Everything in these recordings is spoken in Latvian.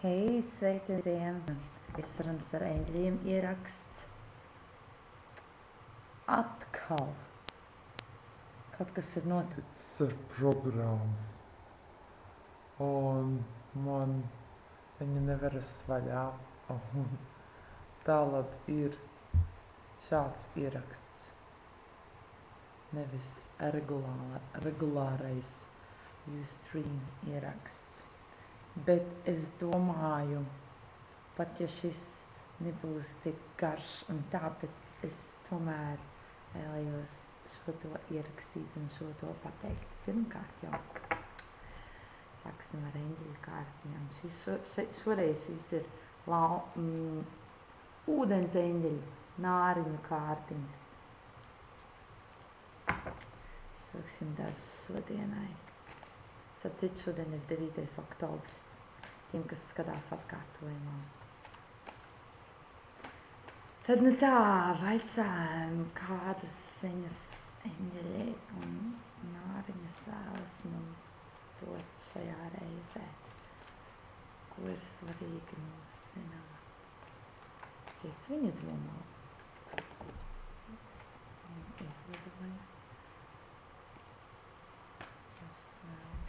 Hei, sveicien! Sarunas ar eņģeļiem ieraksts. Atkal kaut kas ir noticis ar programmu. Un man viņa neveras vaļā. Un tālāk ir šāds ieraksts. Nevis regulārais Ustream ieraksts. Bet es domāju, pat ja šis nebūs tik garš un tā, bet es tomēr vēlējos šo to ierakstīt un šo to pateikt. Pirmkārt jau sāksim ar eņģeļu kārtiņām. Šoreiz šīs ir ūdens eņģeļu nāriņu kārtiņas. Sāksim dažas šodienai. Sapcīt, šodien ir 9. oktobris. Tiem, kas skatās atkārtojumā. Tad nu tā, vaicājam, kādas ziņas eņģeļi un nāriņas vēlas mums dot šajā reizē. Ko ir svarīgi mums zināt? Tiec viņa domā. Izlidoja.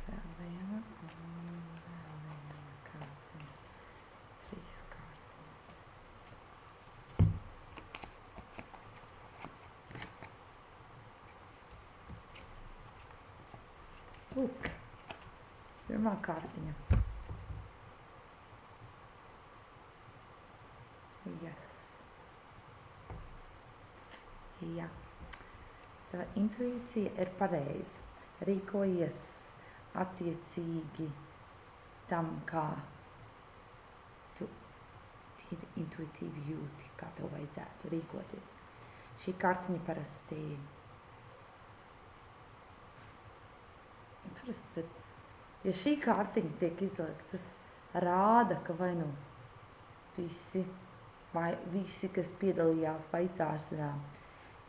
Vēl viena un vēl viena kārtiņa. 3 kārtiņas. Lūk, pirmā kārtiņa. Yes. Jā. Tava intuīcija ir pareiza. Rīkojies attiecīgi tam, kā tu intuitīvi jūti, kā tev vajadzētu rīkoties. Šī kartiņa parasti, ja šī kartiņa tiek izliekta, tas rāda, ka vai nu visi, kas piedalījās vaicāšanā,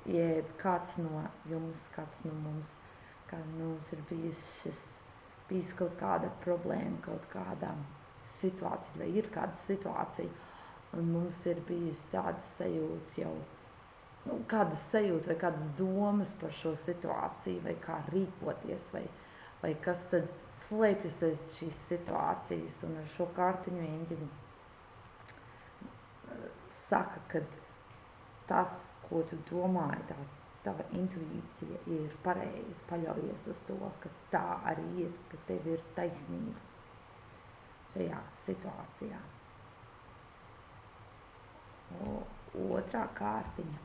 jeb kāds no jums, kāds no mums, kā mums ir bijis kaut kāda problēma, kaut kāda situācija, vai ir kāda situācija, un mums ir bijusi tāda sajūta jau, kādas sajūta vai kādas domas par šo situāciju, vai kā rīkoties, vai kas tad slēpjas aiz šīs situācijas, un ar šo kārtiņu eņģeļi saka, ka tas, ko tu domāji, tava intuīcija ir pareizi, paļaujies uz to, ka tā arī ir, ka tev ir taisnība šajā situācijā. Otrā kārtiņa.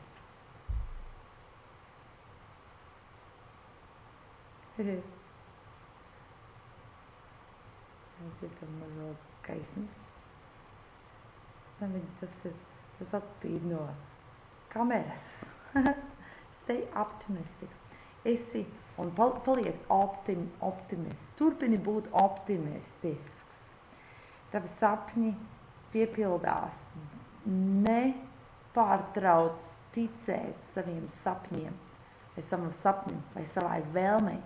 Tam mazo gaismas. Tas atspīd no kameras. Stay optimistic. Esi un paliec optimists. Turpini būt optimistisks. Tavi sapņi piepildās. Nepārtrauc ticēt saviem sapņiem, vai savam sapnim, vai savai vēlmei.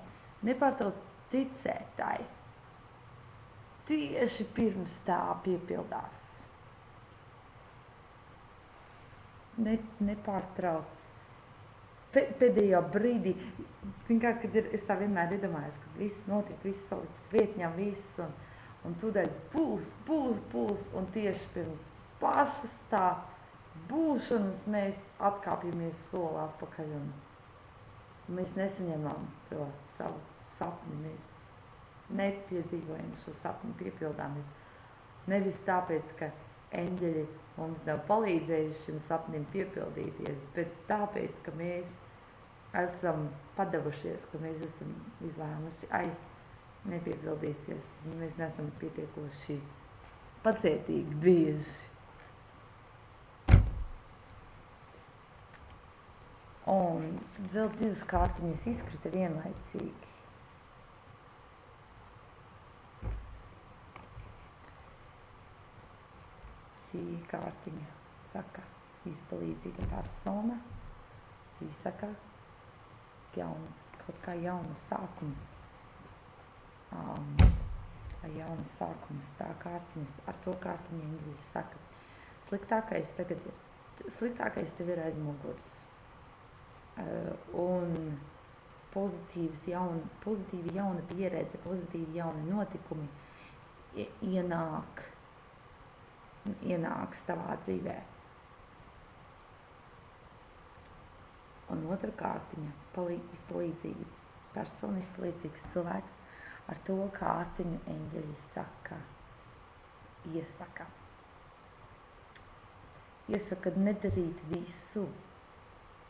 Nepārtrauc ticēt tai. Tieši pirms tā piepildās. Nepārtrauc pēdējā brīdī, kad es tā vienmēr iedomājos, kad viss notiek, viss salikts vietņā, viss, un tūdaļ būs, un tieši pirms pašas tā būšanas mēs atkāpjamies soli atpakaļ, un mēs nesaņemam to savu sapni, mēs nepiedzīvojam šo sapni, piepildāmies. Nevis tāpēc, ka eņģeļi mums nav palīdzējuši šim sapnim piepildīties, bet tāpēc, ka mēs esam padavušies, ka mēs esam izlēmuši, nepiepildīsies, mēs neesam pietiekoši pacietīgi bieži. Un vēl 2 kārtiņas izkrita vienlaicīgi. Šī kārtiņa saka, izpalīdzīga persona. Šī saka, kaut kā jaunas sākums. vai jaunas sākums, tā kārtiņas, ar to kārtiņu eņģeļi saka, sliktākais tev ir aiz muguras. Un pozitīvi jauna pieredze, pozitīvi jauni notikumi ienāks tavā dzīvē. Un otra kārtiņa, persona izpalīdzīgs cilvēks, ar to kārtiņu eņģeļi iesaka nedarīt visu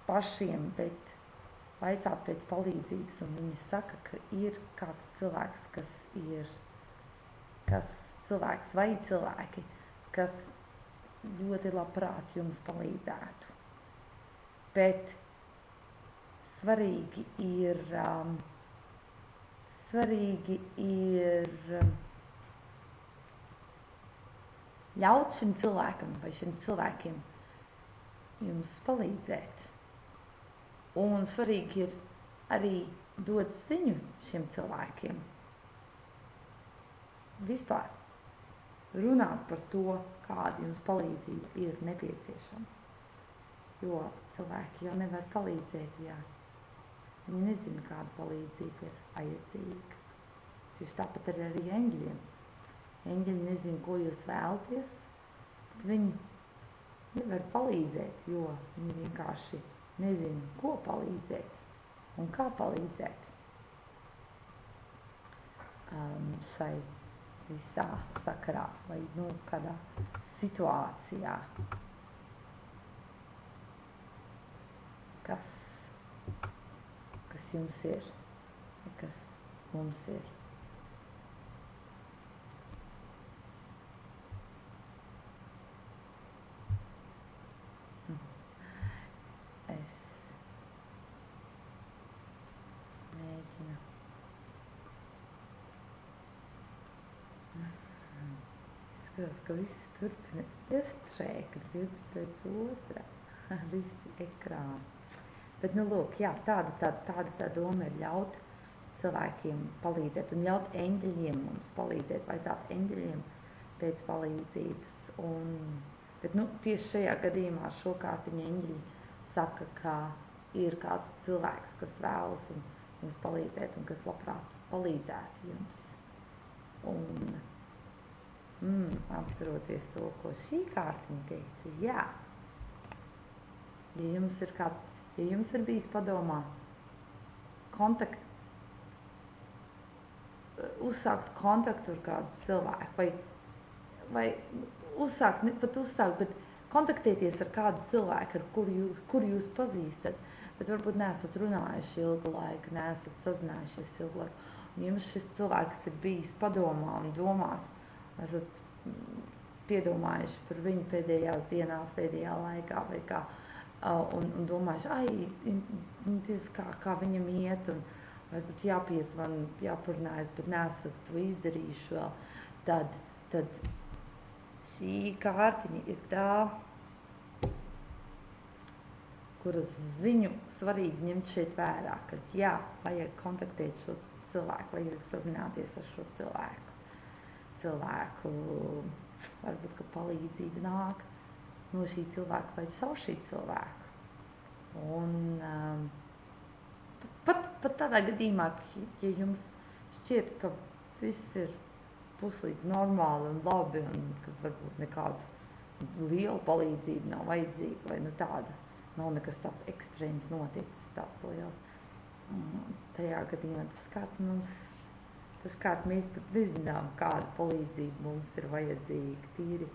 pašiem, bet vaicāt pēc palīdzības, un viņi saka, ka ir kāds cilvēks, cilvēks vai cilvēki, kas ļoti labprāt jums palīdzētu. Bet svarīgi ir ļaut šim cilvēkam vai šiem cilvēkiem jums palīdzēt. Un svarīgi ir arī dot ziņu šiem cilvēkiem. Vispār runāt par to, kāda jums palīdzība ir nepieciešama. Jo cilvēki jau nevar palīdzēt, ja viņi nezina, kāda palīdzība ir vajadzīga. Tieši tāpat arī eņģeļiem. Eņģeļi nezina, ko jūs vēlaties, bet viņi nevar palīdzēt, jo viņi vienkārši nezina, ko palīdzēt un kā palīdzēt. Šai visā sakarā vai kādā situācijā, kas jums ir, kas mums ir. Es mēģinu skatos, ka viss turpina iestrēgt viens pēc otra, visi ekrāni. Bet, lūk, jā, tāda doma ir ļaut cilvēkiem palīdzēt un ļaut eņģeļiem mums palīdzēt, vajadzētu eņģeļiem pēc palīdzības. Bet, tieši šajā gadījumā šo kārtiņu eņģeļi saka, ka ir kāds cilvēks, kas vēlas jums palīdzēt un kas labprāt palīdzētu jums. Apceroties to, ko šī kārtiņa teica, jā. Ja jums ir bijis padomā uzsākt kontaktu ar kādu cilvēku, vai bet kontaktēties ar kādu cilvēku, ar kuru jūs pazīstat, bet varbūt neesat runājuši ilgu laiku, neesat sazinājušies ilgu laiku. Un jums šis cilvēks ir bijis padomā un domās, esat piedomājuši par viņu pēdējās dienās, pēdējā laikā vai kā, un domājuši, kā viņam iet, un varbūt jāpiezvan, jāparunājas, bet neesat to izdarījuši vēl, tad šī kārtiņa ir tā, kuras ziņu svarīgi ņemt šeit vērā, ka jā, vajag kontaktēt šo cilvēku, vajag sazināties ar šo cilvēku, varbūt, ka palīdzība nāk no šī cilvēka vai savu šī cilvēku. Un pat tādā gadījumā, ja jums šķiet, ka viss ir puslīdz normāli un labi, un ka varbūt nekādu lielu palīdzību nav vajadzīga, vai tāda, nav nekas tāds ekstrēms noticis, tāds liels. Tajā gadījumā dažkārt mēs pat nezinām, kāda palīdzība mums ir vajadzīga, tīri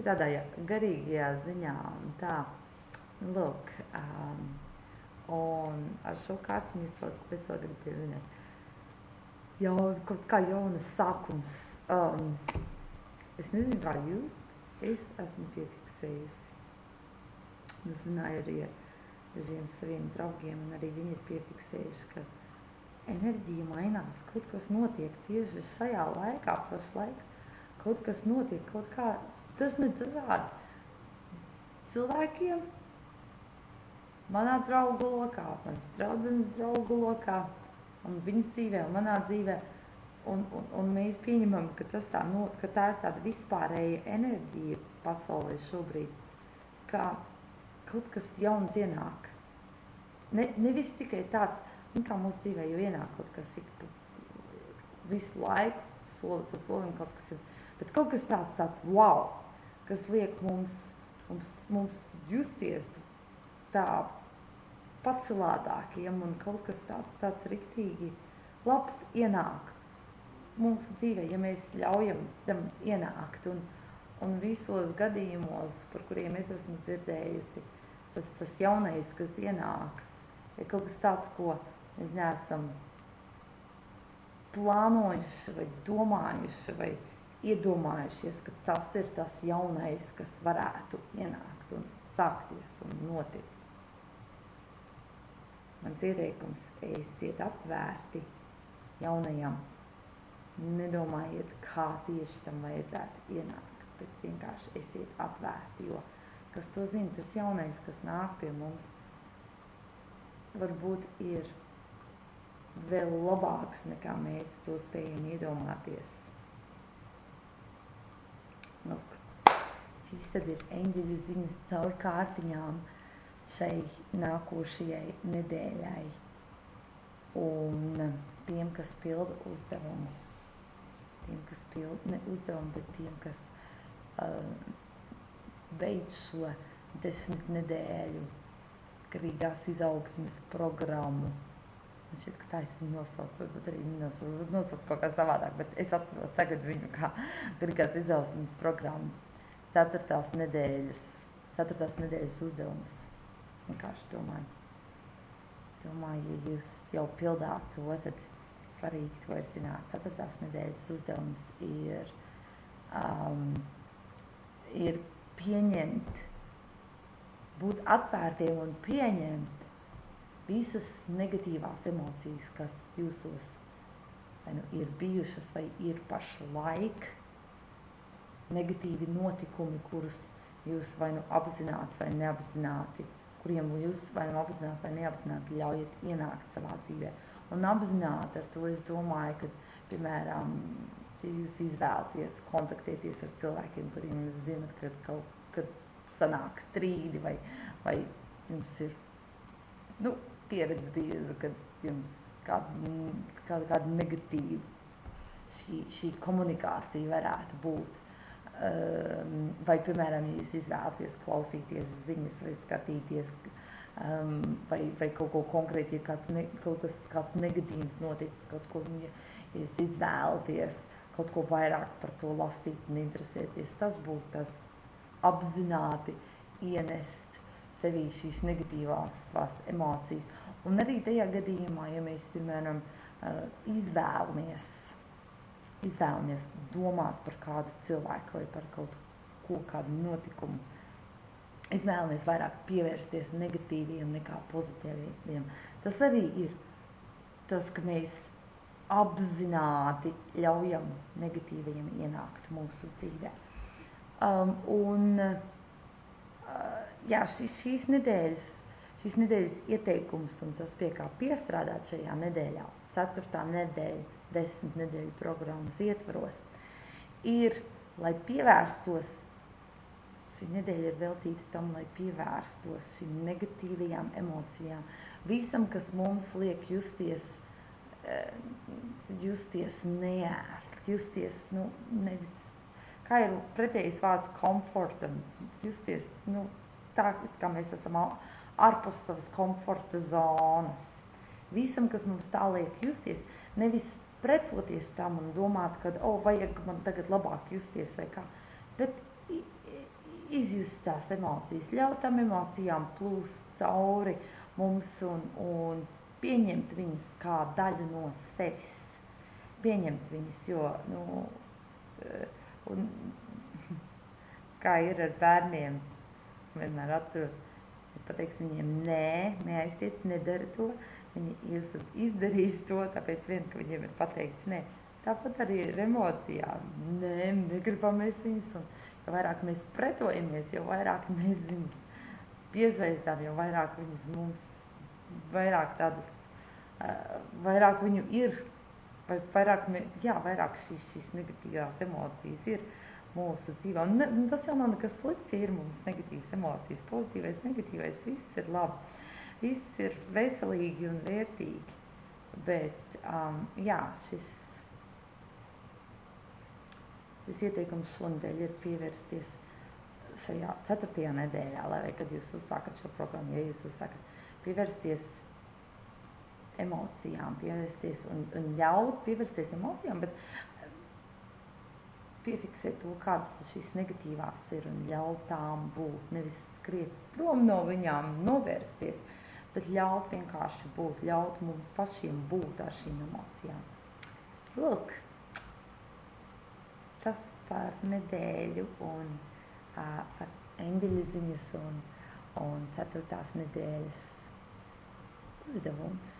tādā garīgajā ziņā un tā. Lūk, un ar šo kārtiņu es vēl gribu pieminēt. Kaut kā jaunas sākums. Es nezinu, kā jūs, es esmu piefiksējusi. Es runāju arī ar dažiem saviem draugiem, un arī viņi ir piefiksējuši, ka enerģija mainās, kaut kas notiek tieši šajā laikā, pašlaik, kaut kas notiek, kaut kā, tas ne dažādi cilvēkiem, manā draugu lokā, manas draudzenes draugu lokā, un viņas dzīvē, un manā dzīvē, Un mēs pieņemam, ka ka tā ir tāda vispārēja enerģija pasaulē šobrīd, kā kaut kas jauns ienāk. Nevis tikai tāds, kā mūsu dzīvē jau ienāk kaut kas visu laiku, soli pa solim kaut kas ir, bet kaut kas tāds wow, kas liek mums justies tā pacelātākiem un kaut kas tāds riktīgi labs ienāk mūsu dzīvē, ja mēs ļaujam tam ienākt. Un visos gadījumos, par kuriem es esmu dzirdējusi, tas jaunais, kas ienāk, ir kaut kas tāds, ko mēs neesam plānojuši vai domājuši vai iedomājušies, ka tas ir tas jaunais, kas varētu ienākt un sākties un notikt. Mans ieteikums: esiet atvērti jaunajam. Nedomājiet, kā tieši tam vajadzētu ienākt, bet vienkārši esiet atvērti, jo kas to zina, tas jaunais, kas nāk pie mums, varbūt ir vēl labāks nekā mēs to spējam iedomāties. Lūk, šīs tad ir eņģeļu ziņas caur kārtiņām šai nākošajai nedēļai. Un tiem, kas pilda uzdevumu, ne uzdevumu, bet tiem, kas beidz šo 10 nedēļu garīgās izaugsmes programmu. Man šķiet, ka tā es viņu nosaucu, varbūt arī viņu nosaucu kaut kā savādāk, bet es atceros tagad viņu kā garīgās izaugsmes programmu. 4. nedēļas uzdevums. Vienkārši domāju, ja jūs jau pildāt to, tad svarīgi to ir zināt. 4. nedēļas uzdevums ir pieņemt, būt atvērtiem un pieņemt visas negatīvās emocijas, kas jūsos vai nu ir bijušas vai ir pašlaik, negatīvi notikumi, kurus jūs vai nu apzināti vai neapzināti, kuriem jūs vai nu apzināti vai neapzināti ļaujat ienākt savā dzīvē. Un apzināti ar to es domāju, ka, piemēram, ja jūs izvēlaties kontaktēties ar cilvēkiem, kuriem jūs zinat, kad sanāk strīdi vai jums ir pieredze bijusi, kad jums kāda negatīva šī komunikācija varētu būt. Vai, piemēram, ja jūs izvēlaties klausīties ziņas vai skatīties, vai kaut ko konkrēti, ja kāds negatīvs noticis, kaut ko, ja jūs izvēlaties kaut ko vairāk par to lasīt un interesēties, tas būtu tas apzināti ienest sevī šīs negatīvās emocijas. Un arī tajā gadījumā, ja mēs, piemēram, izvēlamies domāt par kādu cilvēku vai par kaut ko, kādu notikumu, izvēlamies vairāk pievērsties negatīviem nekā pozitīviem. Tas arī ir tas, ka mēs apzināti ļaujam negatīvajiem ienākt mūsu dzīvē. Jā, šīs nedēļas ieteikums un tas, pie kā piestrādāt šajā nedēļā, 4. nedēļa, 10 nedēļu programmas ietvaros, ir, lai pievērstos, šī nedēļa ir veltīta tam, lai pievērstos šīm negatīvajām emocijām, visam, kas mums liek justies neērti, justies, nevis, kā ir pretējs vārds komfortam, justies, tā, kā mēs esam ārpus savas komforta zonas. Visam, kas mums tā liek justies, nevis pretoties tam un domāt, ka, vajag man tagad labāk justies vai kā, bet izjust tās emocijas, ļaut tām emocijām plūst cauri mums un pieņemt viņas kā daļu no sevis. Pieņemt viņas, jo, un kā ir ar bērniem, vienmēr atceros, es pateikšu viņiem, neaiztiec, nedara to, viņi izdarīs to, tāpēc ka viņiem ir pateikts nē. Tāpat arī ir emocijām, negribam mēs viņus, un jo vairāk mēs pretojamies, jo vairāk mēs viņus piesaistām, jo vairāk viņus mums, vairāk viņu ir vai vairāk šīs negatīvās emocijas ir mūsu dzīvē. Un tas jau nav nekas slikts, ja ir mums negatīvas emocijas. Pozitīvais, negatīvais, viss ir labi. Viss ir veselīgi un vērtīgi. Bet, šis ieteikums šonadēļ ir pievērsties šajā 4. nedēļā, vai kad jūs uzsākat šo programmu, ja jūs uzsākat pievērsties emocijām, pievērsties un ļaut pievērsties emocijām, bet piefiksēt to, kādas šīs negatīvās ir un ļaut tām būt, nevis skriet prom no viņām, novērsties, bet ļaut vienkārši būt, ļaut mums pašiem būt ar šīm emocijām. Lūk, tas par nedēļu un par eņģeļu ziņas un 4. nedēļas uzdevums.